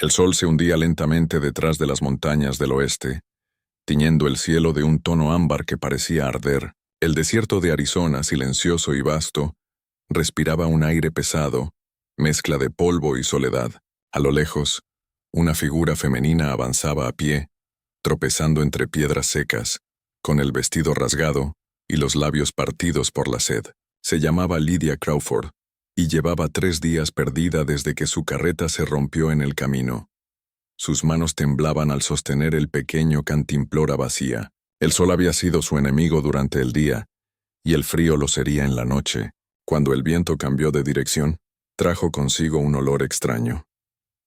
El sol se hundía lentamente detrás de las montañas del oeste, tiñendo el cielo de un tono ámbar que parecía arder. El desierto de Arizona, silencioso y vasto, respiraba un aire pesado, mezcla de polvo y soledad. A lo lejos, una figura femenina avanzaba a pie, tropezando entre piedras secas, con el vestido rasgado y los labios partidos por la sed. Se llamaba Lydia Crawford, y llevaba 3 días perdida desde que su carreta se rompió en el camino. Sus manos temblaban al sostener el pequeño cantimplora vacía. El sol había sido su enemigo durante el día, y el frío lo sería en la noche. Cuando el viento cambió de dirección, trajo consigo un olor extraño.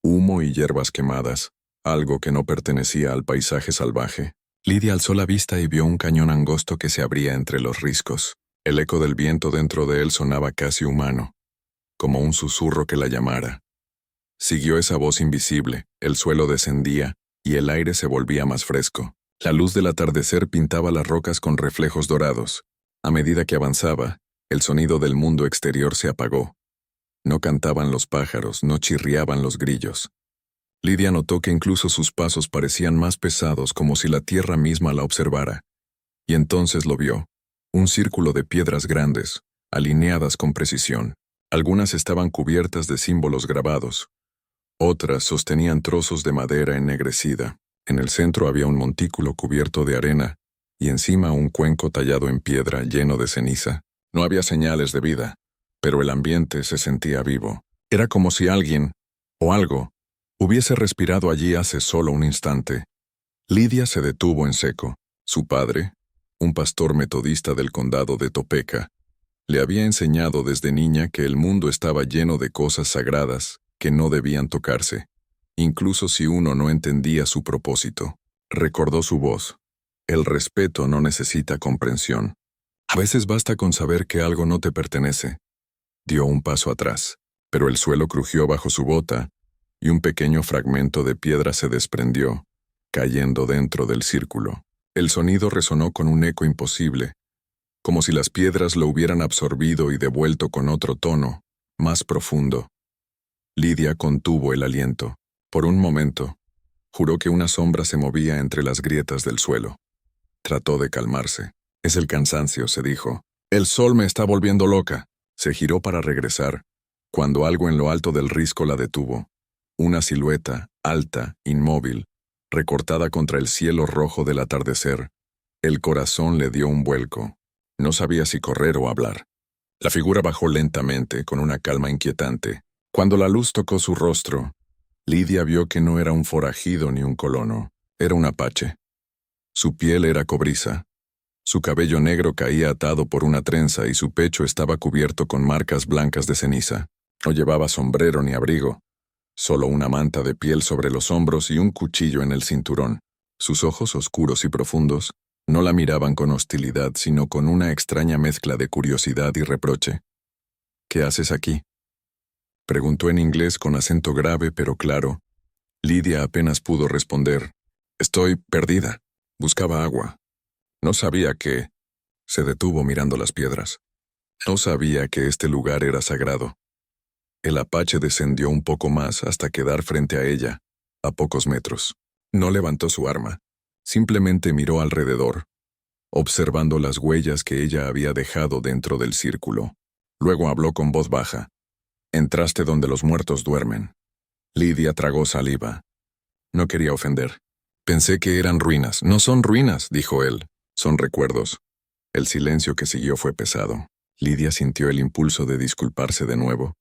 Humo y hierbas quemadas, algo que no pertenecía al paisaje salvaje. Lydia alzó la vista y vio un cañón angosto que se abría entre los riscos. El eco del viento dentro de él sonaba casi humano, como un susurro que la llamara. Siguió esa voz invisible, el suelo descendía, y el aire se volvía más fresco. La luz del atardecer pintaba las rocas con reflejos dorados. A medida que avanzaba, el sonido del mundo exterior se apagó. No cantaban los pájaros, no chirriaban los grillos. Lydia notó que incluso sus pasos parecían más pesados, como si la tierra misma la observara. Y entonces lo vio. Un círculo de piedras grandes, alineadas con precisión. Algunas estaban cubiertas de símbolos grabados. Otras sostenían trozos de madera ennegrecida. En el centro había un montículo cubierto de arena, y encima un cuenco tallado en piedra lleno de ceniza. No había señales de vida, pero el ambiente se sentía vivo. Era como si alguien, o algo, hubiese respirado allí hace solo un instante. Lydia se detuvo en seco. Su padre, un pastor metodista del condado de Topeka, le había enseñado desde niña que el mundo estaba lleno de cosas sagradas que no debían tocarse, incluso si uno no entendía su propósito. Recordó su voz. El respeto no necesita comprensión. A veces basta con saber que algo no te pertenece. Dio un paso atrás, pero el suelo crujió bajo su bota y un pequeño fragmento de piedra se desprendió, cayendo dentro del círculo. El sonido resonó con un eco imposible, como si las piedras lo hubieran absorbido y devuelto con otro tono, más profundo. Lydia contuvo el aliento. Por un momento, juró que una sombra se movía entre las grietas del suelo. Trató de calmarse. Es el cansancio, se dijo. El sol me está volviendo loca. Se giró para regresar, cuando algo en lo alto del risco la detuvo. Una silueta, alta, inmóvil, recortada contra el cielo rojo del atardecer. El corazón le dio un vuelco. No sabía si correr o hablar. La figura bajó lentamente, con una calma inquietante. Cuando la luz tocó su rostro, Lydia vio que no era un forajido ni un colono. Era un apache. Su piel era cobriza. Su cabello negro caía atado por una trenza y su pecho estaba cubierto con marcas blancas de ceniza. No llevaba sombrero ni abrigo, solo una manta de piel sobre los hombros y un cuchillo en el cinturón. Sus ojos oscuros y profundos no la miraban con hostilidad, sino con una extraña mezcla de curiosidad y reproche. «¿Qué haces aquí?», preguntó en inglés con acento grave pero claro. Lydia apenas pudo responder. «Estoy perdida. Buscaba agua. No sabía que...». Se detuvo mirando las piedras. No sabía que este lugar era sagrado. El apache descendió un poco más hasta quedar frente a ella, a pocos metros. No levantó su arma. Simplemente miró alrededor, observando las huellas que ella había dejado dentro del círculo. Luego habló con voz baja. «Entraste donde los muertos duermen». Lydia tragó saliva. No quería ofender. «Pensé que eran ruinas». «No son ruinas», dijo él. «Son recuerdos». El silencio que siguió fue pesado. Lydia sintió el impulso de disculparse de nuevo,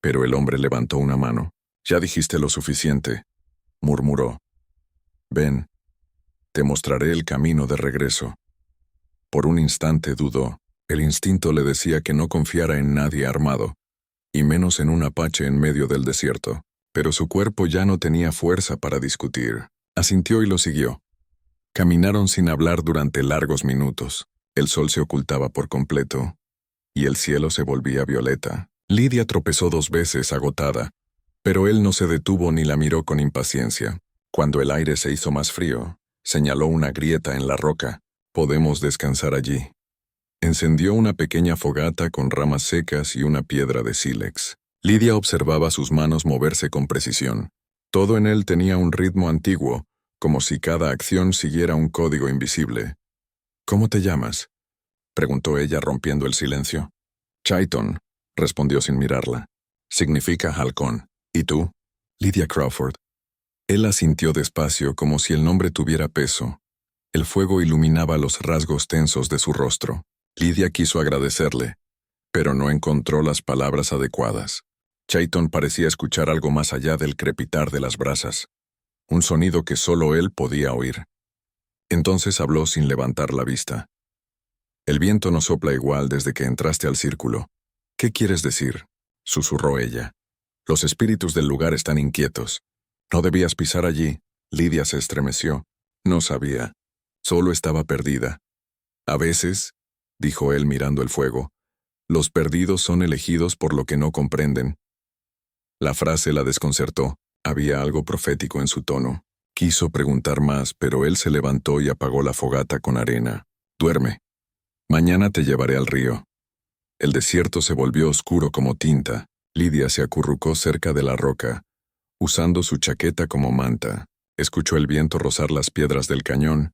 pero el hombre levantó una mano. «Ya dijiste lo suficiente», murmuró. «Ven, te mostraré el camino de regreso». Por un instante dudó. El instinto le decía que no confiara en nadie armado, y menos en un apache en medio del desierto. Pero su cuerpo ya no tenía fuerza para discutir. Asintió y lo siguió. Caminaron sin hablar durante largos minutos. El sol se ocultaba por completo, y el cielo se volvía violeta. Lydia tropezó 2 veces, agotada, pero él no se detuvo ni la miró con impaciencia. Cuando el aire se hizo más frío, señaló una grieta en la roca. «Podemos descansar allí». Encendió una pequeña fogata con ramas secas y una piedra de sílex. Lydia observaba sus manos moverse con precisión. Todo en él tenía un ritmo antiguo, como si cada acción siguiera un código invisible. ¿Cómo te llamas?, preguntó ella rompiendo el silencio. Chayton, respondió sin mirarla. Significa halcón. ¿Y tú? Lydia Crawford. Él asintió despacio como si el nombre tuviera peso. El fuego iluminaba los rasgos tensos de su rostro. Lydia quiso agradecerle, pero no encontró las palabras adecuadas. Chayton parecía escuchar algo más allá del crepitar de las brasas, un sonido que solo él podía oír. Entonces habló sin levantar la vista. El viento no sopla igual desde que entraste al círculo. ¿Qué quieres decir?, susurró ella. Los espíritus del lugar están inquietos. No debías pisar allí. Lydia se estremeció. No sabía. Solo estaba perdida. A veces, dijo él mirando el fuego, los perdidos son elegidos por lo que no comprenden. La frase la desconcertó. Había algo profético en su tono. Quiso preguntar más, pero él se levantó y apagó la fogata con arena. Duerme. Mañana te llevaré al río. El desierto se volvió oscuro como tinta. Lydia se acurrucó cerca de la roca, usando su chaqueta como manta. Escuchó el viento rozar las piedras del cañón,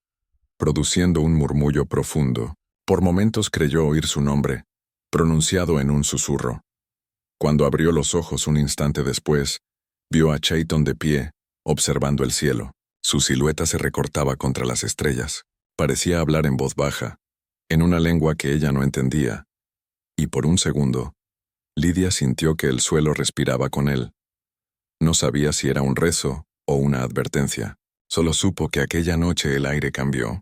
produciendo un murmullo profundo. Por momentos creyó oír su nombre, pronunciado en un susurro. Cuando abrió los ojos un instante después, vio a Chayton de pie, observando el cielo. Su silueta se recortaba contra las estrellas. Parecía hablar en voz baja, en una lengua que ella no entendía. Y por un segundo, Lydia sintió que el suelo respiraba con él. No sabía si era un rezo o una advertencia. Solo supo que aquella noche el aire cambió.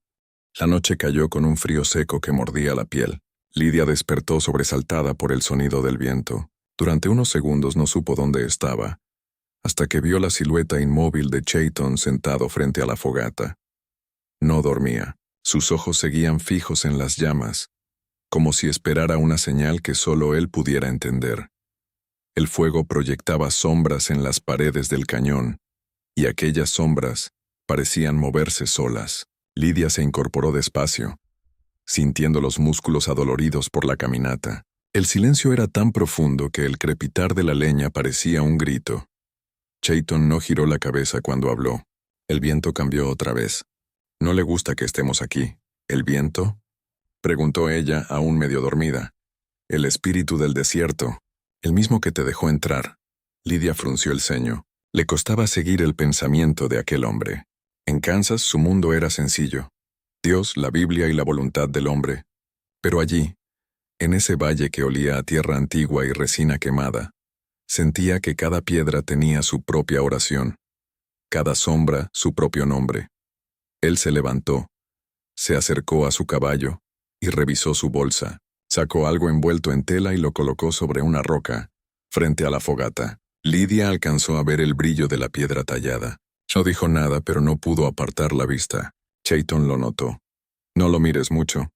La noche cayó con un frío seco que mordía la piel. Lydia despertó sobresaltada por el sonido del viento. Durante unos segundos no supo dónde estaba, hasta que vio la silueta inmóvil de Chayton sentado frente a la fogata. No dormía. Sus ojos seguían fijos en las llamas, como si esperara una señal que solo él pudiera entender. El fuego proyectaba sombras en las paredes del cañón, y aquellas sombras parecían moverse solas. Lydia se incorporó despacio, sintiendo los músculos adoloridos por la caminata. El silencio era tan profundo que el crepitar de la leña parecía un grito. Chayton no giró la cabeza cuando habló. El viento cambió otra vez. «¿No le gusta que estemos aquí? ¿El viento?», preguntó ella, aún medio dormida. «El espíritu del desierto, el mismo que te dejó entrar». Lydia frunció el ceño. Le costaba seguir el pensamiento de aquel hombre. En Kansas su mundo era sencillo. Dios, la Biblia y la voluntad del hombre. Pero allí, en ese valle que olía a tierra antigua y resina quemada, sentía que cada piedra tenía su propia oración, cada sombra su propio nombre. Él se levantó, se acercó a su caballo y revisó su bolsa. Sacó algo envuelto en tela y lo colocó sobre una roca, frente a la fogata. Lydia alcanzó a ver el brillo de la piedra tallada. No dijo nada, pero no pudo apartar la vista. Chayton lo notó. «No lo mires mucho»,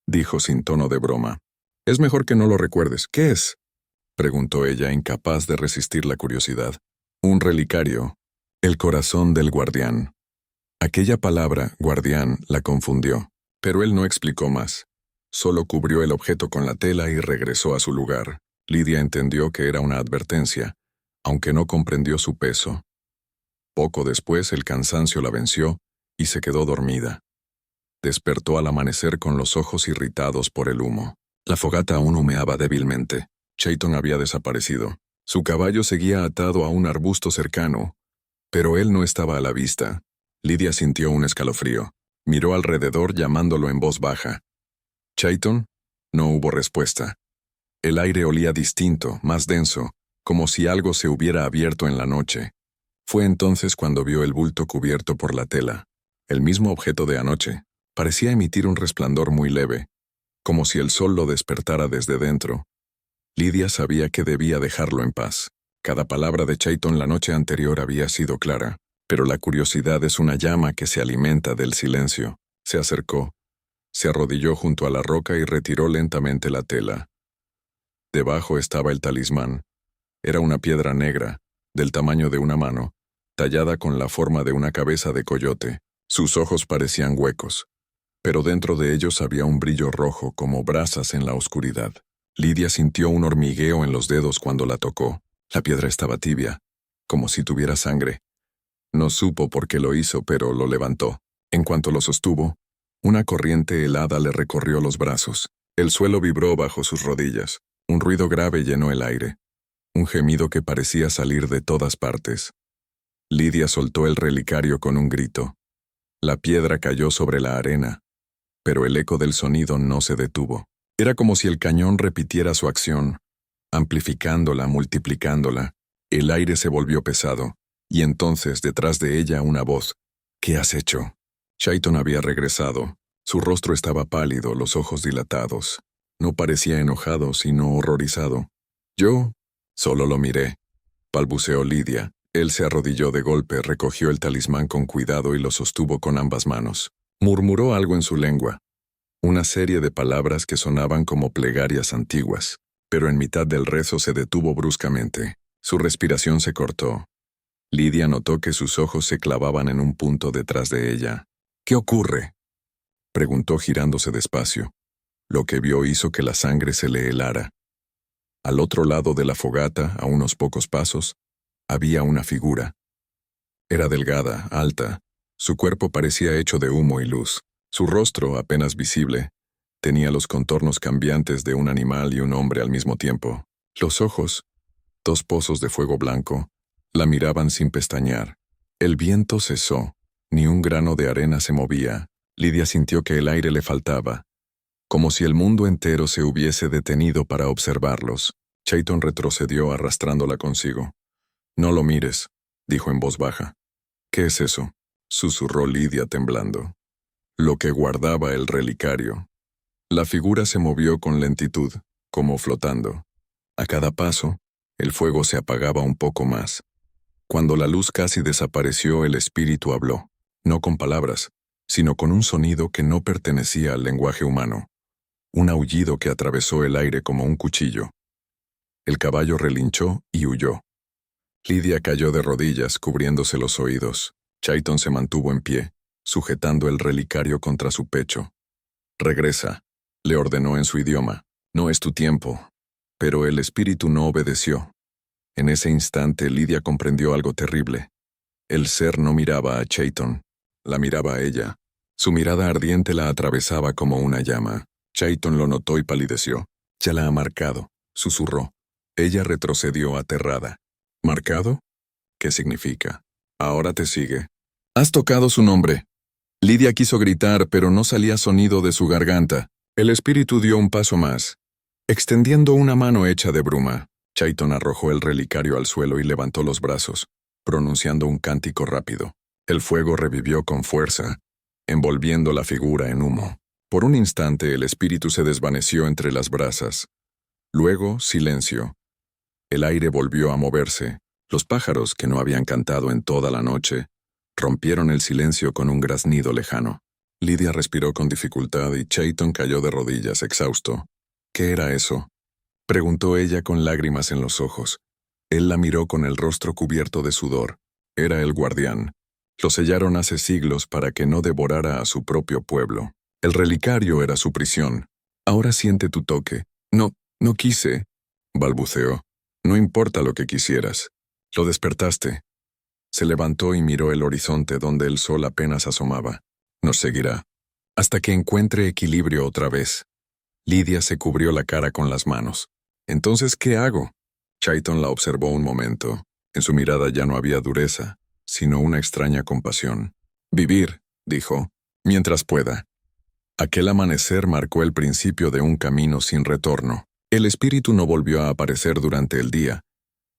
dijo sin tono de broma. «Es mejor que no lo recuerdes. ¿Qué es?», preguntó ella, incapaz de resistir la curiosidad. «Un relicario. El corazón del guardián». Aquella palabra, guardián, la confundió, pero él no explicó más. Solo cubrió el objeto con la tela y regresó a su lugar. Lydia entendió que era una advertencia, aunque no comprendió su peso. Poco después el cansancio la venció y se quedó dormida. Despertó al amanecer con los ojos irritados por el humo. La fogata aún humeaba débilmente. Chayton había desaparecido. Su caballo seguía atado a un arbusto cercano, pero él no estaba a la vista. Lydia sintió un escalofrío. Miró alrededor llamándolo en voz baja. «¿Chayton?». No hubo respuesta. El aire olía distinto, más denso, como si algo se hubiera abierto en la noche. Fue entonces cuando vio el bulto cubierto por la tela. El mismo objeto de anoche. Parecía emitir un resplandor muy leve, como si el sol lo despertara desde dentro. Lydia sabía que debía dejarlo en paz. Cada palabra de Chayton la noche anterior había sido clara, pero la curiosidad es una llama que se alimenta del silencio. Se acercó, se arrodilló junto a la roca y retiró lentamente la tela. Debajo estaba el talismán. Era una piedra negra, del tamaño de una mano, tallada con la forma de una cabeza de coyote. Sus ojos parecían huecos, pero dentro de ellos había un brillo rojo como brasas en la oscuridad. Lydia sintió un hormigueo en los dedos cuando la tocó. La piedra estaba tibia, como si tuviera sangre, No supo por qué lo hizo, pero lo levantó. En cuanto lo sostuvo, una corriente helada le recorrió los brazos. El suelo vibró bajo sus rodillas. Un ruido grave llenó el aire. Un gemido que parecía salir de todas partes. Lidia soltó el relicario con un grito. La piedra cayó sobre la arena, pero el eco del sonido no se detuvo. Era como si el cañón repitiera su acción, amplificándola, multiplicándola. El aire se volvió pesado, y entonces detrás de ella una voz. ¿Qué has hecho? Chayton había regresado. Su rostro estaba pálido, los ojos dilatados. No parecía enojado, sino horrorizado. Yo solo lo miré, balbuceó Lidia. Él se arrodilló de golpe, recogió el talismán con cuidado y lo sostuvo con ambas manos. Murmuró algo en su lengua, una serie de palabras que sonaban como plegarias antiguas, pero en mitad del rezo se detuvo bruscamente. Su respiración se cortó. Lidia notó que sus ojos se clavaban en un punto detrás de ella. ¿Qué ocurre?, preguntó girándose despacio. Lo que vio hizo que la sangre se le helara. Al otro lado de la fogata, a unos pocos pasos, había una figura. Era delgada, alta. Su cuerpo parecía hecho de humo y luz. Su rostro, apenas visible, tenía los contornos cambiantes de un animal y un hombre al mismo tiempo. Los ojos, dos pozos de fuego blanco, la miraban sin pestañear. El viento cesó. Ni un grano de arena se movía. Lidia sintió que el aire le faltaba, como si el mundo entero se hubiese detenido para observarlos. Chayton retrocedió arrastrándola consigo. «No lo mires», dijo en voz baja. «¿Qué es eso?», susurró Lidia temblando. Lo que guardaba el relicario. La figura se movió con lentitud, como flotando. A cada paso, el fuego se apagaba un poco más. Cuando la luz casi desapareció, el espíritu habló, no con palabras, sino con un sonido que no pertenecía al lenguaje humano. Un aullido que atravesó el aire como un cuchillo. El caballo relinchó y huyó. Lidia cayó de rodillas, cubriéndose los oídos. Chayton se mantuvo en pie, sujetando el relicario contra su pecho. «Regresa», le ordenó en su idioma. «No es tu tiempo». Pero el espíritu no obedeció. En ese instante Lidia comprendió algo terrible. El ser no miraba a Chayton, la miraba a ella. Su mirada ardiente la atravesaba como una llama. Chayton lo notó y palideció. «Ya la ha marcado», susurró. Ella retrocedió aterrada. «¿Marcado? ¿Qué significa? Ahora te sigue». «Has tocado su nombre». Lidia quiso gritar, pero no salía sonido de su garganta. El espíritu dio un paso más, extendiendo una mano hecha de bruma. Chayton arrojó el relicario al suelo y levantó los brazos, pronunciando un cántico rápido. El fuego revivió con fuerza, envolviendo la figura en humo. Por un instante el espíritu se desvaneció entre las brasas. Luego, silencio. El aire volvió a moverse. Los pájaros, que no habían cantado en toda la noche, rompieron el silencio con un graznido lejano. Lidia respiró con dificultad y Chayton cayó de rodillas, exhausto. «¿Qué era eso?», preguntó ella con lágrimas en los ojos. Él la miró con el rostro cubierto de sudor. Era el guardián. Lo sellaron hace siglos para que no devorara a su propio pueblo. El relicario era su prisión. «Ahora siente tu toque». No quise», balbuceó. «No importa lo que quisieras. Lo despertaste». Se levantó y miró el horizonte donde el sol apenas asomaba. «Nos seguirá, hasta que encuentre equilibrio otra vez». Lidia se cubrió la cara con las manos. «¿Entonces qué hago?». Chayton la observó un momento. En su mirada ya no había dureza, sino una extraña compasión. «Vivir», dijo, «mientras pueda». Aquel amanecer marcó el principio de un camino sin retorno. El espíritu no volvió a aparecer durante el día,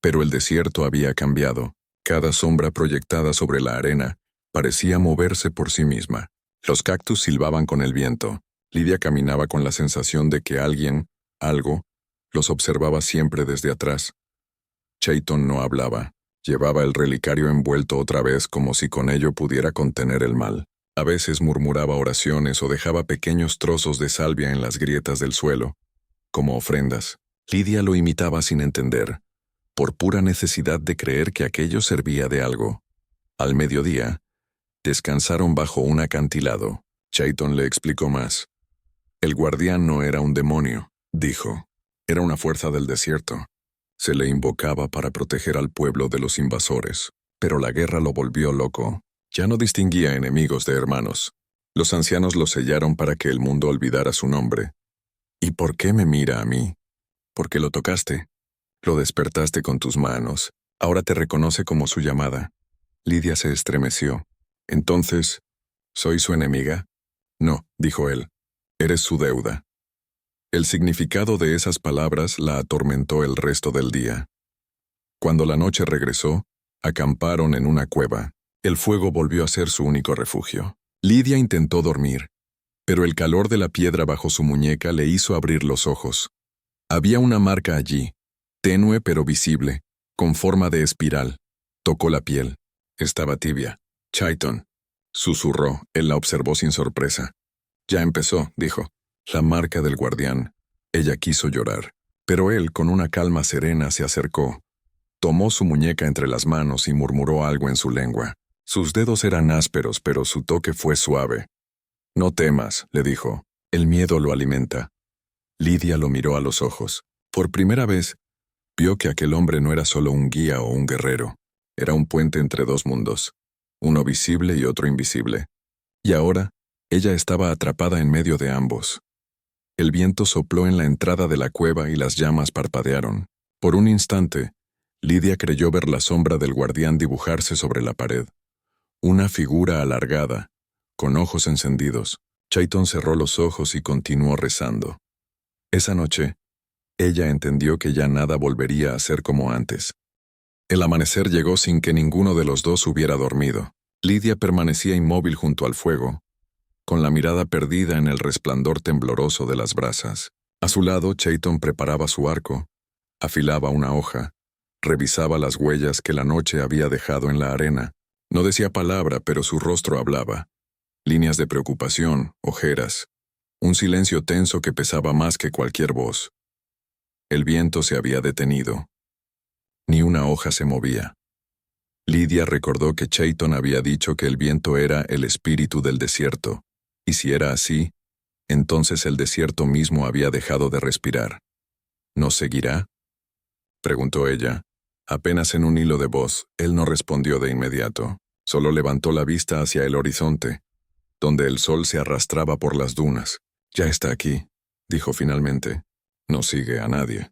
pero el desierto había cambiado. Cada sombra proyectada sobre la arena parecía moverse por sí misma. Los cactus silbaban con el viento. Lidia caminaba con la sensación de que alguien, algo, los observaba siempre desde atrás. Chayton no hablaba. Llevaba el relicario envuelto otra vez como si con ello pudiera contener el mal. A veces murmuraba oraciones o dejaba pequeños trozos de salvia en las grietas del suelo, como ofrendas. Lidia lo imitaba sin entender, por pura necesidad de creer que aquello servía de algo. Al mediodía, descansaron bajo un acantilado. Chayton le explicó más. «El guardián no era un demonio», dijo. «Era una fuerza del desierto. Se le invocaba para proteger al pueblo de los invasores». Pero la guerra lo volvió loco. Ya no distinguía enemigos de hermanos. Los ancianos lo sellaron para que el mundo olvidara su nombre. ¿Y por qué me mira a mí? Porque lo tocaste. Lo despertaste con tus manos. Ahora te reconoce como su llamada. Lidia se estremeció. Entonces, ¿soy su enemiga? No, dijo él. Eres su deuda. El significado de esas palabras la atormentó el resto del día. Cuando la noche regresó, acamparon en una cueva. El fuego volvió a ser su único refugio. Lidia intentó dormir, pero el calor de la piedra bajo su muñeca le hizo abrir los ojos. Había una marca allí, tenue pero visible, con forma de espiral. Tocó la piel. Estaba tibia. Chayton, susurró. Él la observó sin sorpresa. Ya empezó, dijo. La marca del guardián. Ella quiso llorar, pero él, con una calma serena, se acercó. Tomó su muñeca entre las manos y murmuró algo en su lengua. Sus dedos eran ásperos, pero su toque fue suave. No temas, le dijo. El miedo lo alimenta. Lidia lo miró a los ojos. Por primera vez, vio que aquel hombre no era solo un guía o un guerrero. Era un puente entre dos mundos, uno visible y otro invisible. Y ahora, ella estaba atrapada en medio de ambos. El viento sopló en la entrada de la cueva y las llamas parpadearon. Por un instante, Lidia creyó ver la sombra del guardián dibujarse sobre la pared. Una figura alargada, con ojos encendidos. Chayton cerró los ojos y continuó rezando. Esa noche, ella entendió que ya nada volvería a ser como antes. El amanecer llegó sin que ninguno de los dos hubiera dormido. Lidia permanecía inmóvil junto al fuego, con la mirada perdida en el resplandor tembloroso de las brasas. A su lado, Chayton preparaba su arco, afilaba una hoja, revisaba las huellas que la noche había dejado en la arena. No decía palabra, pero su rostro hablaba. Líneas de preocupación, ojeras, un silencio tenso que pesaba más que cualquier voz. El viento se había detenido. Ni una hoja se movía. Lidia recordó que Chayton había dicho que el viento era el espíritu del desierto, y si era así, entonces el desierto mismo había dejado de respirar. ¿Nos seguirá?, preguntó ella. Apenas en un hilo de voz, él no respondió de inmediato. Solo levantó la vista hacia el horizonte, donde el sol se arrastraba por las dunas. Ya está aquí, dijo finalmente. No sigue a nadie.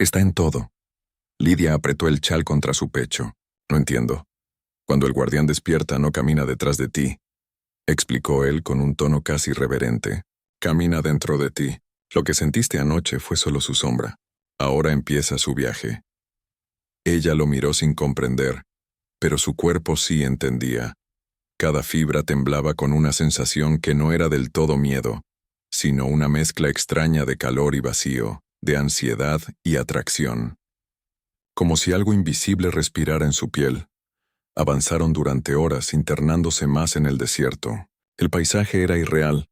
Está en todo. Lidia apretó el chal contra su pecho. No entiendo. Cuando el guardián despierta no camina detrás de ti, explicó él con un tono casi reverente. Camina dentro de ti. Lo que sentiste anoche fue solo su sombra. Ahora empieza su viaje. Ella lo miró sin comprender, pero su cuerpo sí entendía. Cada fibra temblaba con una sensación que no era del todo miedo, sino una mezcla extraña de calor y vacío, de ansiedad y atracción. Como si algo invisible respirara en su piel. Avanzaron durante horas, internándose más en el desierto. El paisaje era irreal.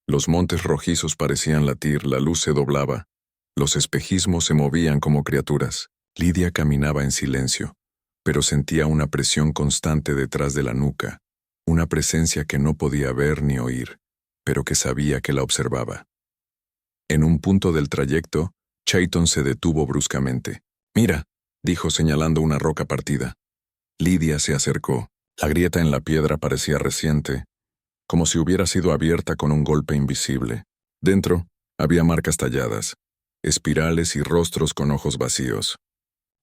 Los montes rojizos parecían latir, la luz se doblaba. Los espejismos se movían como criaturas. Lidia caminaba en silencio, pero sentía una presión constante detrás de la nuca, una presencia que no podía ver ni oír, pero que sabía que la observaba. En un punto del trayecto, Chayton se detuvo bruscamente. «Mira», dijo señalando una roca partida. Lidia se acercó. La grieta en la piedra parecía reciente, como si hubiera sido abierta con un golpe invisible. Dentro, había marcas talladas, espirales y rostros con ojos vacíos.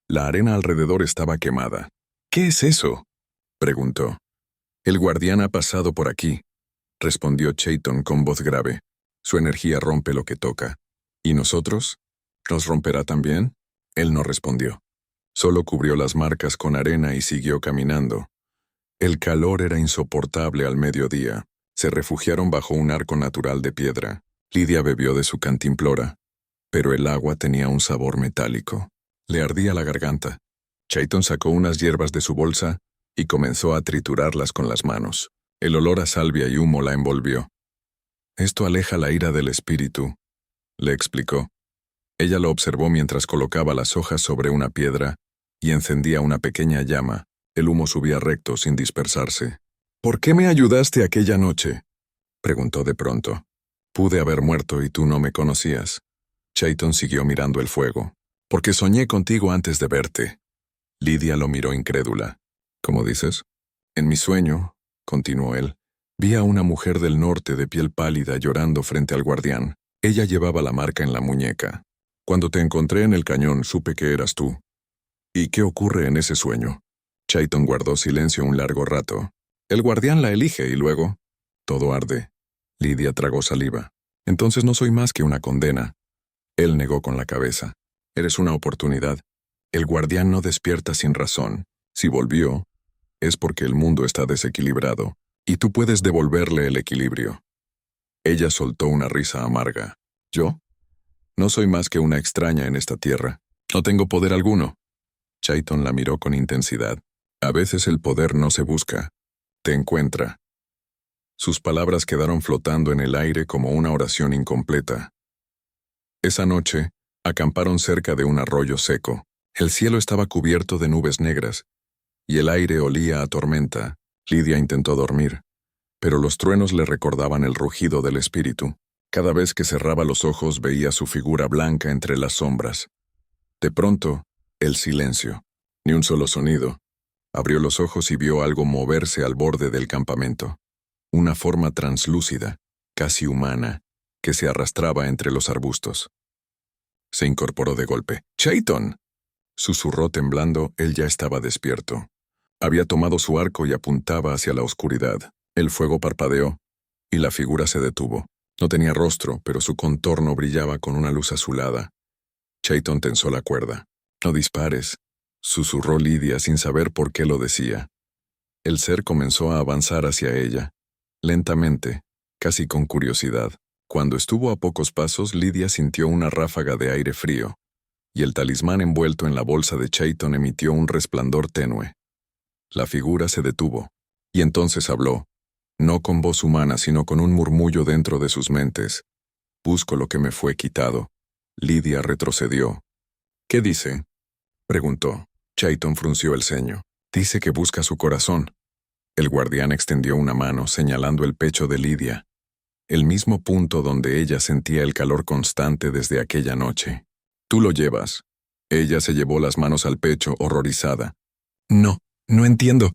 La arena alrededor estaba quemada. «¿Qué es eso?», preguntó. «El guardián ha pasado por aquí», respondió Chayton con voz grave. «Su energía rompe lo que toca. ¿Y nosotros? ¿Nos romperá también?». Él no respondió. Solo cubrió las marcas con arena y siguió caminando. El calor era insoportable al mediodía. Se refugiaron bajo un arco natural de piedra. Lidia bebió de su cantimplora, pero el agua tenía un sabor metálico. Le ardía la garganta. Chayton sacó unas hierbas de su bolsa y comenzó a triturarlas con las manos. El olor a salvia y humo la envolvió. «Esto aleja la ira del espíritu», le explicó. Ella lo observó mientras colocaba las hojas sobre una piedra y encendía una pequeña llama. El humo subía recto sin dispersarse. «¿Por qué me ayudaste aquella noche?», preguntó de pronto. «Pude haber muerto y tú no me conocías». Chayton siguió mirando el fuego. «Porque soñé contigo antes de verte». Lidia lo miró incrédula. ¿Cómo dices? En mi sueño, continuó él, vi a una mujer del norte de piel pálida llorando frente al guardián. Ella llevaba la marca en la muñeca. Cuando te encontré en el cañón supe que eras tú. ¿Y qué ocurre en ese sueño? Chayton guardó silencio un largo rato. El guardián la elige y luego... Todo arde. Lidia tragó saliva. Entonces no soy más que una condena. Él negó con la cabeza. Eres una oportunidad. El guardián no despierta sin razón. Si volvió, es porque el mundo está desequilibrado, y tú puedes devolverle el equilibrio. Ella soltó una risa amarga. ¿Yo? No soy más que una extraña en esta tierra. No tengo poder alguno. Chayton la miró con intensidad. A veces el poder no se busca, te encuentra. Sus palabras quedaron flotando en el aire como una oración incompleta. Esa noche, acamparon cerca de un arroyo seco. El cielo estaba cubierto de nubes negras, y el aire olía a tormenta. Lidia intentó dormir, pero los truenos le recordaban el rugido del espíritu. Cada vez que cerraba los ojos veía su figura blanca entre las sombras. De pronto, el silencio. Ni un solo sonido. Abrió los ojos y vio algo moverse al borde del campamento. Una forma translúcida, casi humana, que se arrastraba entre los arbustos. Se incorporó de golpe. ¡Chayton!, susurró temblando. Él ya estaba despierto. Había tomado su arco y apuntaba hacia la oscuridad. El fuego parpadeó, y la figura se detuvo. No tenía rostro, pero su contorno brillaba con una luz azulada. Chayton tensó la cuerda. «No dispares», susurró Lidia sin saber por qué lo decía. El ser comenzó a avanzar hacia ella, lentamente, casi con curiosidad. Cuando estuvo a pocos pasos, Lidia sintió una ráfaga de aire frío, y el talismán envuelto en la bolsa de Chayton emitió un resplandor tenue. La figura se detuvo, y entonces habló, no con voz humana, sino con un murmullo dentro de sus mentes. «Busco lo que me fue quitado». Lidia retrocedió. «¿Qué dice?», preguntó. Chayton frunció el ceño. «Dice que busca su corazón». El guardián extendió una mano señalando el pecho de Lidia, el mismo punto donde ella sentía el calor constante desde aquella noche. «Tú lo llevas». Ella se llevó las manos al pecho, horrorizada. «No, no entiendo».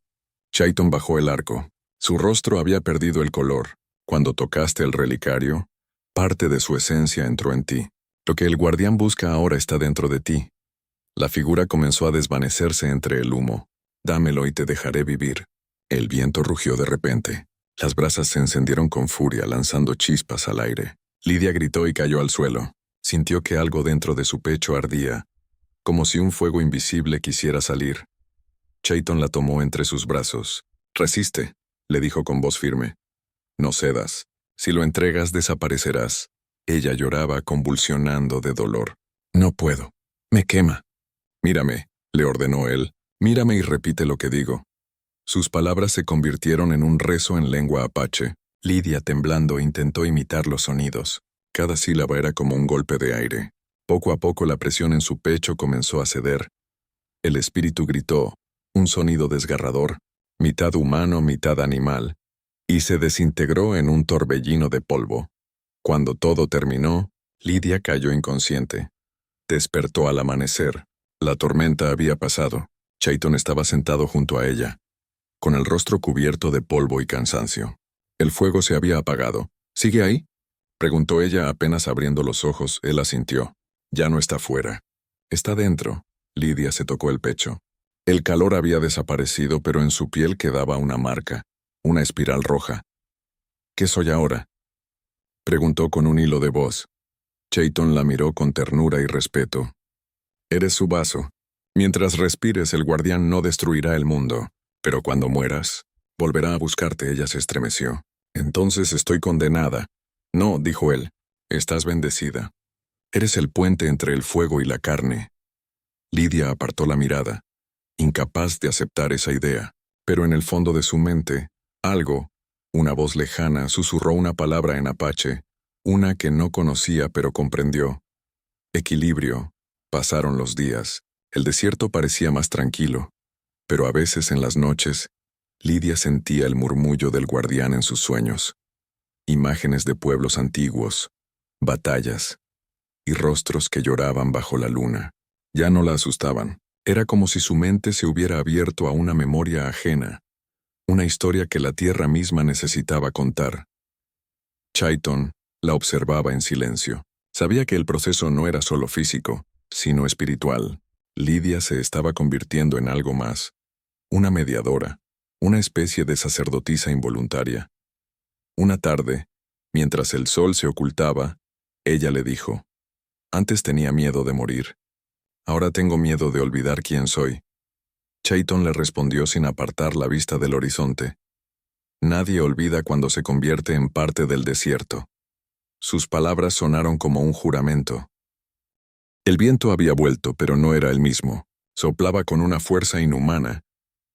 Chayton bajó el arco. Su rostro había perdido el color. Cuando tocaste el relicario, parte de su esencia entró en ti. Lo que el guardián busca ahora está dentro de ti. La figura comenzó a desvanecerse entre el humo. «Dámelo y te dejaré vivir». El viento rugió de repente. Las brasas se encendieron con furia, lanzando chispas al aire. Lidia gritó y cayó al suelo. Sintió que algo dentro de su pecho ardía, como si un fuego invisible quisiera salir. Chayton la tomó entre sus brazos. «Resiste», le dijo con voz firme. «No cedas. Si lo entregas, desaparecerás». Ella lloraba convulsionando de dolor. «No puedo. Me quema». «Mírame», le ordenó él. «Mírame y repite lo que digo». Sus palabras se convirtieron en un rezo en lengua apache. Lidia, temblando, intentó imitar los sonidos. Cada sílaba era como un golpe de aire. Poco a poco la presión en su pecho comenzó a ceder. El espíritu gritó, un sonido desgarrador, mitad humano, mitad animal, y se desintegró en un torbellino de polvo. Cuando todo terminó, Lidia cayó inconsciente. Despertó al amanecer. La tormenta había pasado. Chayton estaba sentado junto a ella, con el rostro cubierto de polvo y cansancio. El fuego se había apagado. «¿Sigue ahí?», preguntó ella apenas abriendo los ojos. Él asintió. «Ya no está fuera. Está dentro». Lidia se tocó el pecho. El calor había desaparecido, pero en su piel quedaba una marca, una espiral roja. «¿Qué soy ahora?», preguntó con un hilo de voz. Chayton la miró con ternura y respeto. «Eres su vaso. Mientras respires, el guardián no destruirá el mundo. Pero cuando mueras, volverá a buscarte». Ella se estremeció. «Entonces estoy condenada». «No», dijo él, «estás bendecida. Eres el puente entre el fuego y la carne». Lidia apartó la mirada, incapaz de aceptar esa idea, pero en el fondo de su mente, algo, una voz lejana, susurró una palabra en apache, una que no conocía pero comprendió. Equilibrio. Pasaron los días. El desierto parecía más tranquilo, pero a veces en las noches, Lidia sentía el murmullo del guardián en sus sueños. Imágenes de pueblos antiguos, batallas y rostros que lloraban bajo la luna. Ya no la asustaban, Era como si su mente se hubiera abierto a una memoria ajena, una historia que la tierra misma necesitaba contar. Chaiton la observaba en silencio. Sabía que el proceso no era solo físico, sino espiritual. Lidia se estaba convirtiendo en algo más, una mediadora, una especie de sacerdotisa involuntaria. Una tarde, mientras el sol se ocultaba, ella le dijo: «Antes tenía miedo de morir. Ahora tengo miedo de olvidar quién soy». Chaiton le respondió sin apartar la vista del horizonte: «Nadie olvida cuando se convierte en parte del desierto». Sus palabras sonaron como un juramento. El viento había vuelto, pero no era el mismo. Soplaba con una fuerza inhumana,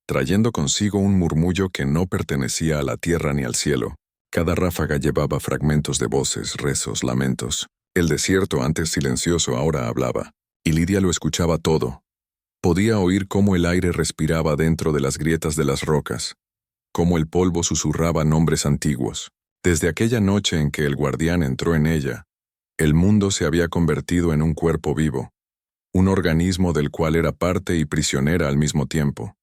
trayendo consigo un murmullo que no pertenecía a la tierra ni al cielo. Cada ráfaga llevaba fragmentos de voces, rezos, lamentos. El desierto, antes silencioso, ahora hablaba, y Lidia lo escuchaba todo. Podía oír cómo el aire respiraba dentro de las grietas de las rocas, cómo el polvo susurraba nombres antiguos. Desde aquella noche en que el guardián entró en ella, el mundo se había convertido en un cuerpo vivo, un organismo del cual era parte y prisionera al mismo tiempo.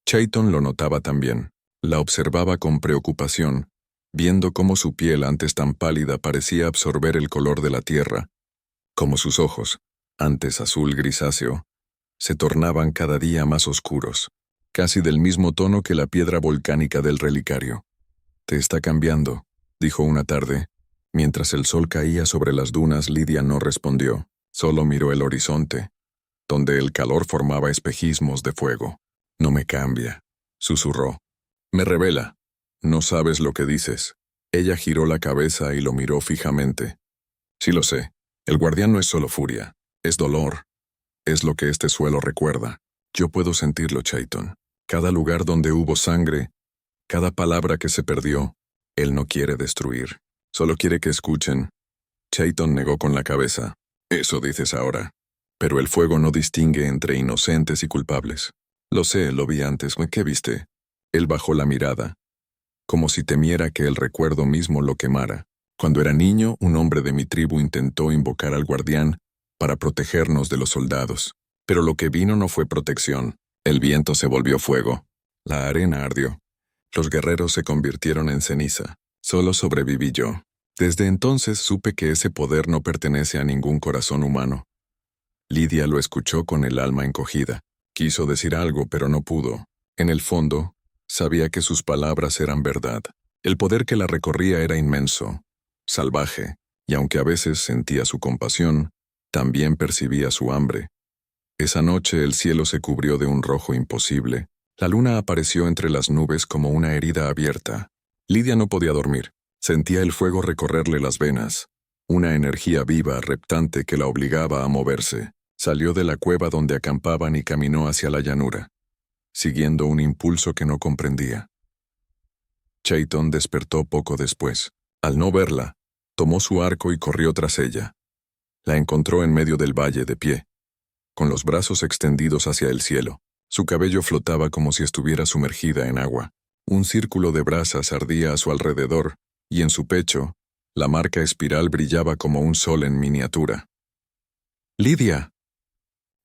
Chaiton lo notaba también. La observaba con preocupación, viendo cómo su piel, antes tan pálida, parecía absorber el color de la tierra, cómo sus ojos, antes azul grisáceo, se tornaban cada día más oscuros, casi del mismo tono que la piedra volcánica del relicario. «Te está cambiando», dijo una tarde. Mientras el sol caía sobre las dunas, Lidia no respondió, solo miró el horizonte, donde el calor formaba espejismos de fuego. «No me cambia», susurró. «Me revela. No sabes lo que dices». Ella giró la cabeza y lo miró fijamente. «Sí lo sé. El guardián no es solo furia, es dolor. Es lo que este suelo recuerda. Yo puedo sentirlo, Chaiton. Cada lugar donde hubo sangre, cada palabra que se perdió, él no quiere destruir. Solo quiere que escuchen». Chaiton negó con la cabeza. «Eso dices ahora. Pero el fuego no distingue entre inocentes y culpables». «Lo sé, lo vi antes. ¿Qué viste?» Él bajó la mirada, como si temiera que el recuerdo mismo lo quemara. «Cuando era niño, un hombre de mi tribu intentó invocar al guardián para protegernos de los soldados. Pero lo que vino no fue protección. El viento se volvió fuego. La arena ardió. Los guerreros se convirtieron en ceniza. Solo sobreviví yo. Desde entonces supe que ese poder no pertenece a ningún corazón humano». Lidia lo escuchó con el alma encogida. Quiso decir algo, pero no pudo. En el fondo, sabía que sus palabras eran verdad. El poder que la recorría era inmenso, salvaje, y aunque a veces sentía su compasión, también percibía su hambre. Esa noche el cielo se cubrió de un rojo imposible. La luna apareció entre las nubes como una herida abierta. Lidia no podía dormir. Sentía el fuego recorrerle las venas, una energía viva, reptante que la obligaba a moverse. Salió de la cueva donde acampaban y caminó hacia la llanura, siguiendo un impulso que no comprendía. Chaiton despertó poco después. Al no verla, tomó su arco y corrió tras ella. La encontró en medio del valle de pie, con los brazos extendidos hacia el cielo. Su cabello flotaba como si estuviera sumergida en agua. Un círculo de brasas ardía a su alrededor, y en su pecho, la marca espiral brillaba como un sol en miniatura. «¡Lidia!»,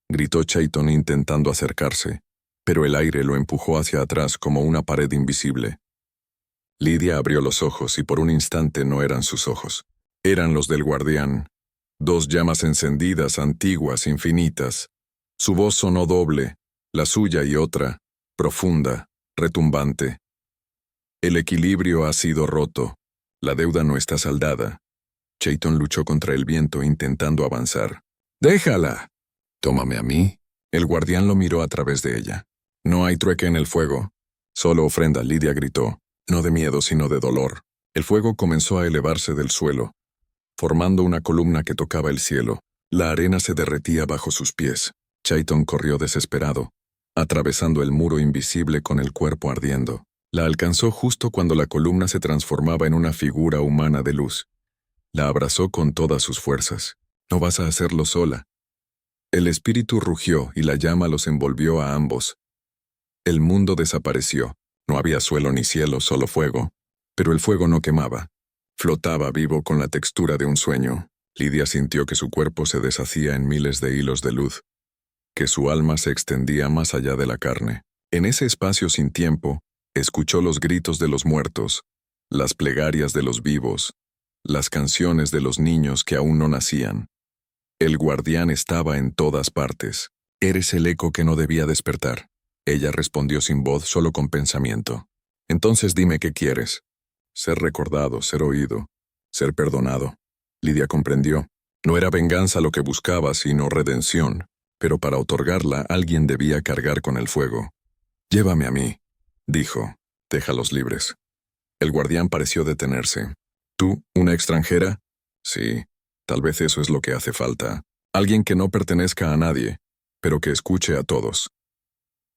gritó Chaiton intentando acercarse, pero el aire lo empujó hacia atrás como una pared invisible. Lidia abrió los ojos y por un instante no eran sus ojos. Eran los del guardián. Dos llamas encendidas, antiguas, infinitas. Su voz sonó doble, la suya y otra, profunda, retumbante. «El equilibrio ha sido roto. La deuda no está saldada». Chaiton luchó contra el viento intentando avanzar. «¡Déjala! Tómame a mí». El guardián lo miró a través de ella. «No hay trueque en el fuego. Solo ofrenda», Lidia gritó, no de miedo sino de dolor. El fuego comenzó a elevarse del suelo, formando una columna que tocaba el cielo. La arena se derretía bajo sus pies. Chaiton corrió desesperado, atravesando el muro invisible con el cuerpo ardiendo. La alcanzó justo cuando la columna se transformaba en una figura humana de luz. La abrazó con todas sus fuerzas. «No vas a hacerlo sola». El espíritu rugió y la llama los envolvió a ambos. El mundo desapareció. No había suelo ni cielo, solo fuego. Pero el fuego no quemaba. Flotaba vivo con la textura de un sueño. Lidia sintió que su cuerpo se deshacía en miles de hilos de luz. que su alma se extendía más allá de la carne. En ese espacio sin tiempo, escuchó los gritos de los muertos, las plegarias de los vivos, las canciones de los niños que aún no nacían. El guardián estaba en todas partes. Eres el eco que no debía despertar. Ella respondió sin voz, solo con pensamiento. Entonces dime qué quieres. Ser recordado, ser oído, ser perdonado. Lidia comprendió. No era venganza lo que buscaba, sino redención, pero para otorgarla alguien debía cargar con el fuego. Llévame a mí, dijo. Déjalos libres. El guardián pareció detenerse. ¿Tú, una extranjera? Sí, tal vez eso es lo que hace falta. Alguien que no pertenezca a nadie, pero que escuche a todos.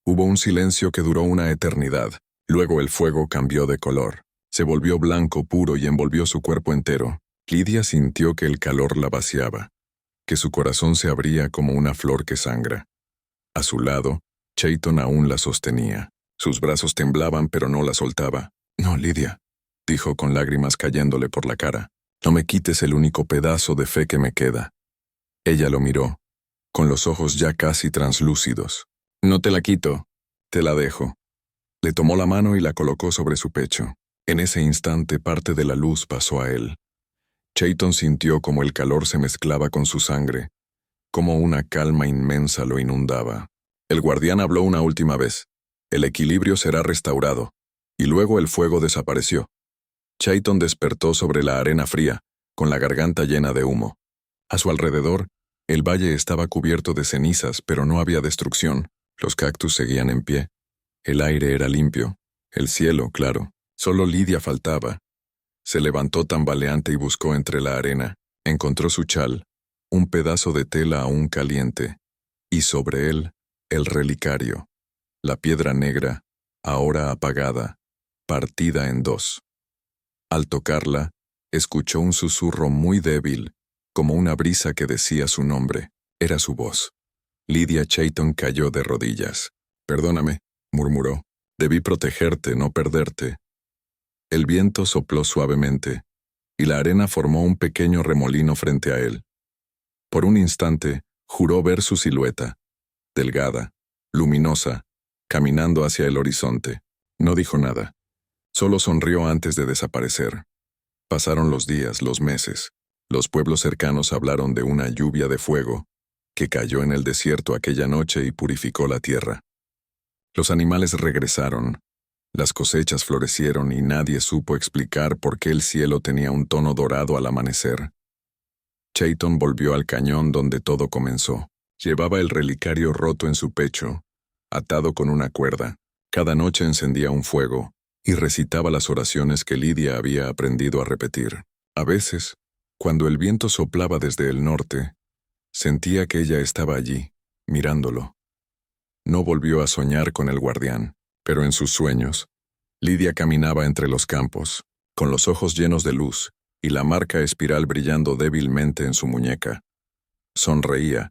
Hubo un silencio que duró una eternidad. Luego el fuego cambió de color. Se volvió blanco puro y envolvió su cuerpo entero. Lidia sintió que el calor la vaciaba, que su corazón se abría como una flor que sangra. A su lado, Chayton aún la sostenía. Sus brazos temblaban, pero no la soltaba. No, Lidia, dijo con lágrimas cayéndole por la cara. No me quites el único pedazo de fe que me queda. Ella lo miró, con los ojos ya casi translúcidos. No te la quito, te la dejo. Le tomó la mano y la colocó sobre su pecho. En ese instante parte de la luz pasó a él. Chayton sintió como el calor se mezclaba con su sangre, como una calma inmensa lo inundaba. El guardián habló una última vez. El equilibrio será restaurado. Y luego el fuego desapareció. Chayton despertó sobre la arena fría, con la garganta llena de humo. A su alrededor, el valle estaba cubierto de cenizas, pero no había destrucción. Los cactus seguían en pie. El aire era limpio. El cielo, claro. Solo Lidia faltaba. Se levantó tambaleante y buscó entre la arena. Encontró su chal, un pedazo de tela aún caliente, y sobre él, el relicario, la piedra negra, ahora apagada, partida en dos. Al tocarla, escuchó un susurro muy débil, como una brisa que decía su nombre. Era su voz. Lidia Chayton cayó de rodillas. Perdóname, murmuró. Debí protegerte, no perderte. El viento sopló suavemente, y la arena formó un pequeño remolino frente a él. Por un instante, juró ver su silueta, delgada, luminosa, caminando hacia el horizonte. No dijo nada. Solo sonrió antes de desaparecer. Pasaron los días, los meses. Los pueblos cercanos hablaron de una lluvia de fuego que cayó en el desierto aquella noche y purificó la tierra. Los animales regresaron. Las cosechas florecieron y nadie supo explicar por qué el cielo tenía un tono dorado al amanecer. Chayton volvió al cañón donde todo comenzó. Llevaba el relicario roto en su pecho, atado con una cuerda. Cada noche encendía un fuego y recitaba las oraciones que Lidia había aprendido a repetir. A veces, cuando el viento soplaba desde el norte, sentía que ella estaba allí, mirándolo. No volvió a soñar con el guardián. Pero en sus sueños, Lidia caminaba entre los campos, con los ojos llenos de luz y la marca espiral brillando débilmente en su muñeca. Sonreía.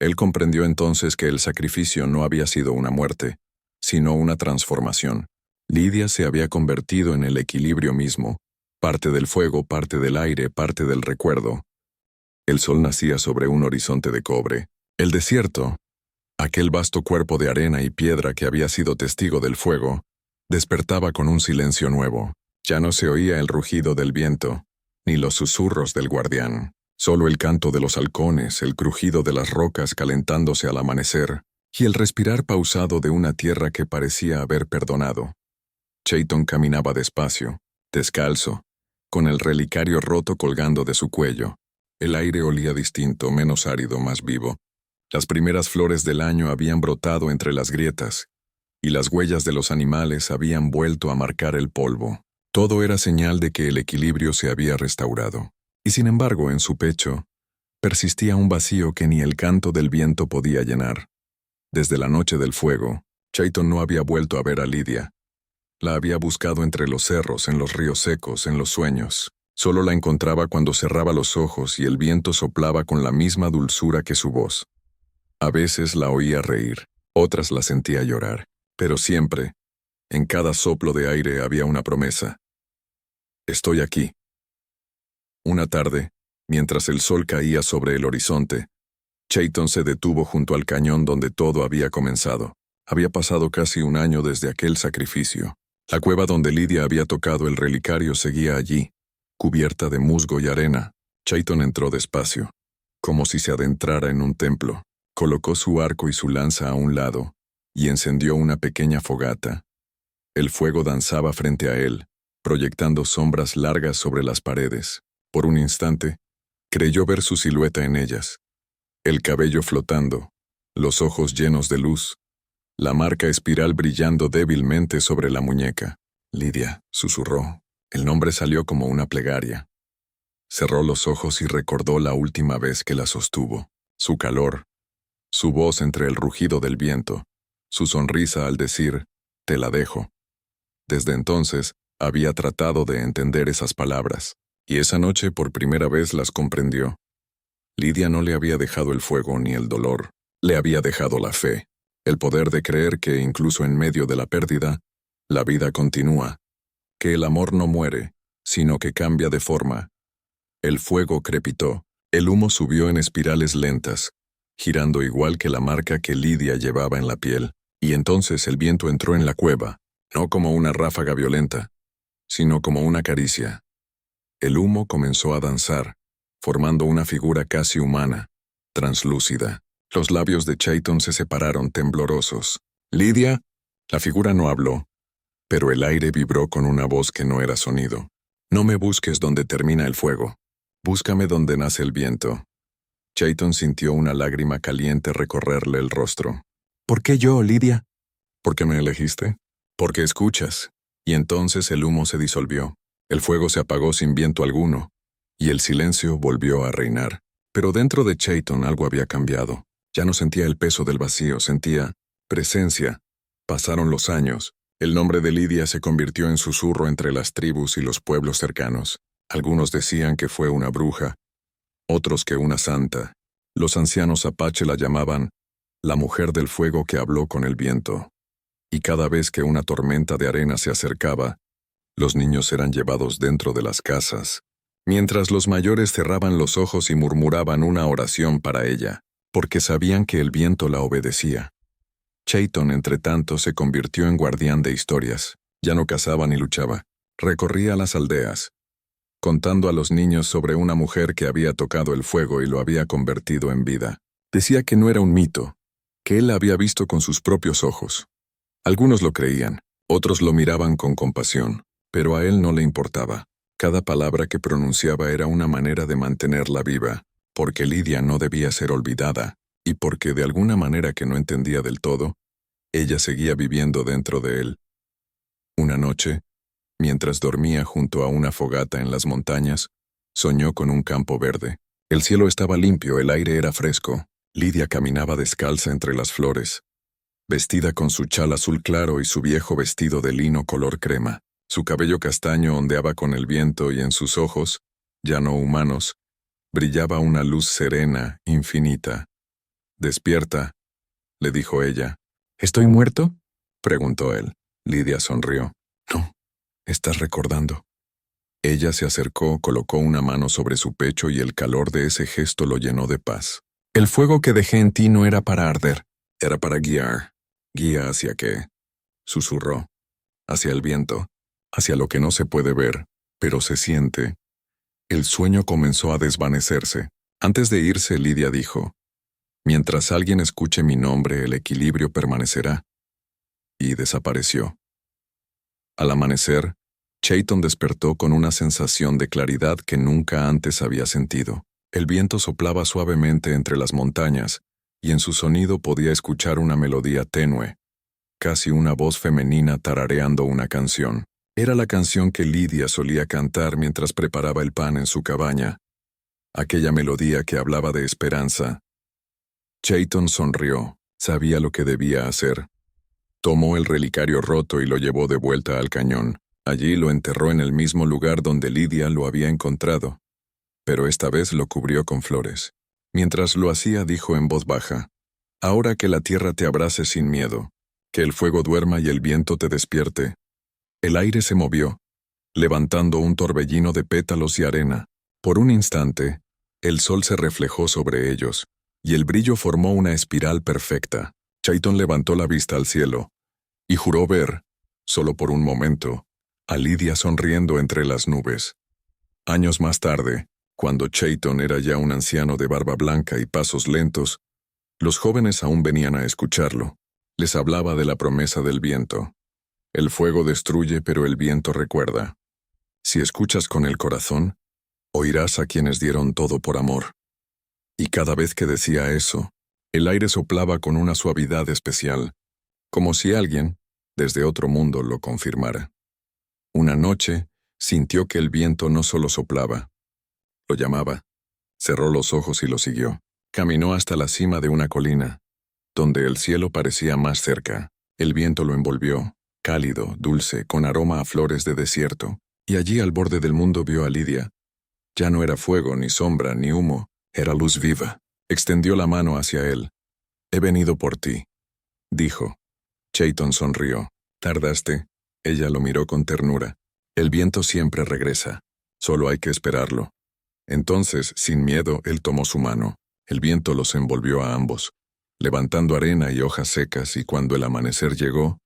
Él comprendió entonces que el sacrificio no había sido una muerte, sino una transformación. Lidia se había convertido en el equilibrio mismo, parte del fuego, parte del aire, parte del recuerdo. El sol nacía sobre un horizonte de cobre. El desierto, aquel vasto cuerpo de arena y piedra que había sido testigo del fuego, despertaba con un silencio nuevo. Ya no se oía el rugido del viento, ni los susurros del guardián, solo el canto de los halcones, el crujido de las rocas calentándose al amanecer, y el respirar pausado de una tierra que parecía haber perdonado. Chayton caminaba despacio, descalzo, con el relicario roto colgando de su cuello. El aire olía distinto, menos árido, más vivo. Las primeras flores del año habían brotado entre las grietas, y las huellas de los animales habían vuelto a marcar el polvo. Todo era señal de que el equilibrio se había restaurado. Y sin embargo, en su pecho, persistía un vacío que ni el canto del viento podía llenar. Desde la noche del fuego, Chayton no había vuelto a ver a Lidia. La había buscado entre los cerros, en los ríos secos, en los sueños. Solo la encontraba cuando cerraba los ojos y el viento soplaba con la misma dulzura que su voz. A veces la oía reír, otras la sentía llorar, pero siempre, en cada soplo de aire había una promesa. Estoy aquí. Una tarde, mientras el sol caía sobre el horizonte, Chayton se detuvo junto al cañón donde todo había comenzado. Había pasado casi un año desde aquel sacrificio. La cueva donde Lydia había tocado el relicario seguía allí, cubierta de musgo y arena. Chayton entró despacio, como si se adentrara en un templo. Colocó su arco y su lanza a un lado, y encendió una pequeña fogata. El fuego danzaba frente a él, proyectando sombras largas sobre las paredes. Por un instante, creyó ver su silueta en ellas. El cabello flotando, los ojos llenos de luz, la marca espiral brillando débilmente sobre la muñeca. Lydia, susurró. El nombre salió como una plegaria. Cerró los ojos y recordó la última vez que la sostuvo. Su calor, su voz entre el rugido del viento, su sonrisa al decir, «Te la dejo». Desde entonces, había tratado de entender esas palabras, y esa noche por primera vez las comprendió. Lydia no le había dejado el fuego ni el dolor, le había dejado la fe, el poder de creer que incluso en medio de la pérdida, la vida continúa, que el amor no muere, sino que cambia de forma. El fuego crepitó, el humo subió en espirales lentas, girando igual que la marca que Lydia llevaba en la piel, y entonces el viento entró en la cueva, no como una ráfaga violenta, sino como una caricia. El humo comenzó a danzar, formando una figura casi humana, translúcida. Los labios de Chayton se separaron temblorosos. «Lydia». La figura no habló, pero el aire vibró con una voz que no era sonido. «No me busques donde termina el fuego. Búscame donde nace el viento». Chayton sintió una lágrima caliente recorrerle el rostro. «¿Por qué yo, Lydia?» «¿Por qué me elegiste?» «Porque escuchas». Y entonces el humo se disolvió. El fuego se apagó sin viento alguno, y el silencio volvió a reinar. Pero dentro de Chayton algo había cambiado. Ya no sentía el peso del vacío, sentía presencia. Pasaron los años. El nombre de Lydia se convirtió en susurro entre las tribus y los pueblos cercanos. Algunos decían que fue una bruja, otros que una santa. Los ancianos apache la llamaban la mujer del fuego que habló con el viento. Y cada vez que una tormenta de arena se acercaba, los niños eran llevados dentro de las casas, mientras los mayores cerraban los ojos y murmuraban una oración para ella, porque sabían que el viento la obedecía. Chayton, entretanto, se convirtió en guardián de historias. Ya no cazaba ni luchaba. Recorría las aldeas, contando a los niños sobre una mujer que había tocado el fuego y lo había convertido en vida. Decía que no era un mito, que él la había visto con sus propios ojos. Algunos lo creían, otros lo miraban con compasión, pero a él no le importaba. Cada palabra que pronunciaba era una manera de mantenerla viva, porque Lydia no debía ser olvidada, y porque de alguna manera que no entendía del todo, ella seguía viviendo dentro de él. Una noche, mientras dormía junto a una fogata en las montañas, soñó con un campo verde. El cielo estaba limpio, el aire era fresco. Lydia caminaba descalza entre las flores, vestida con su chal azul claro y su viejo vestido de lino color crema. Su cabello castaño ondeaba con el viento y en sus ojos, ya no humanos, brillaba una luz serena, infinita. «Despierta», le dijo ella. «¿Estoy muerto?», preguntó él. Lydia sonrió. «No, estás recordando». Ella se acercó, colocó una mano sobre su pecho y el calor de ese gesto lo llenó de paz. «El fuego que dejé en ti no era para arder, era para guiar». «¿Guía hacia qué?», susurró. «Hacia el viento, hacia lo que no se puede ver, pero se siente». El sueño comenzó a desvanecerse. Antes de irse, Lydia dijo, «Mientras alguien escuche mi nombre, el equilibrio permanecerá». Y desapareció. Al amanecer, Chayton despertó con una sensación de claridad que nunca antes había sentido. El viento soplaba suavemente entre las montañas, y en su sonido podía escuchar una melodía tenue, casi una voz femenina tarareando una canción. Era la canción que Lydia solía cantar mientras preparaba el pan en su cabaña, aquella melodía que hablaba de esperanza. Chayton sonrió, sabía lo que debía hacer. Tomó el relicario roto y lo llevó de vuelta al cañón. Allí lo enterró en el mismo lugar donde Lydia lo había encontrado, pero esta vez lo cubrió con flores. Mientras lo hacía, dijo en voz baja, «Ahora que la tierra te abrace sin miedo, que el fuego duerma y el viento te despierte». El aire se movió, levantando un torbellino de pétalos y arena. Por un instante, el sol se reflejó sobre ellos, y el brillo formó una espiral perfecta. Chayton levantó la vista al cielo y juró ver, solo por un momento, a Lydia sonriendo entre las nubes. Años más tarde, cuando Chayton era ya un anciano de barba blanca y pasos lentos, los jóvenes aún venían a escucharlo. Les hablaba de la promesa del viento. El fuego destruye, pero el viento recuerda. Si escuchas con el corazón, oirás a quienes dieron todo por amor. Y cada vez que decía eso, el aire soplaba con una suavidad especial, como si alguien, desde otro mundo, lo confirmara. Una noche, sintió que el viento no solo soplaba, lo llamaba. Cerró los ojos y lo siguió. Caminó hasta la cima de una colina, donde el cielo parecía más cerca. El viento lo envolvió, cálido, dulce, con aroma a flores de desierto, y allí al borde del mundo vio a Lydia. Ya no era fuego, ni sombra, ni humo, era luz viva. Extendió la mano hacia él. «He venido por ti», dijo. Chayton sonrió. «¿Tardaste?» Ella lo miró con ternura. «El viento siempre regresa. Solo hay que esperarlo». Entonces, sin miedo, él tomó su mano. El viento los envolvió a ambos, levantando arena y hojas secas, y cuando el amanecer llegó,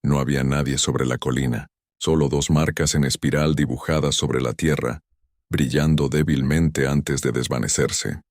no había nadie sobre la colina, solo dos marcas en espiral dibujadas sobre la tierra, brillando débilmente antes de desvanecerse.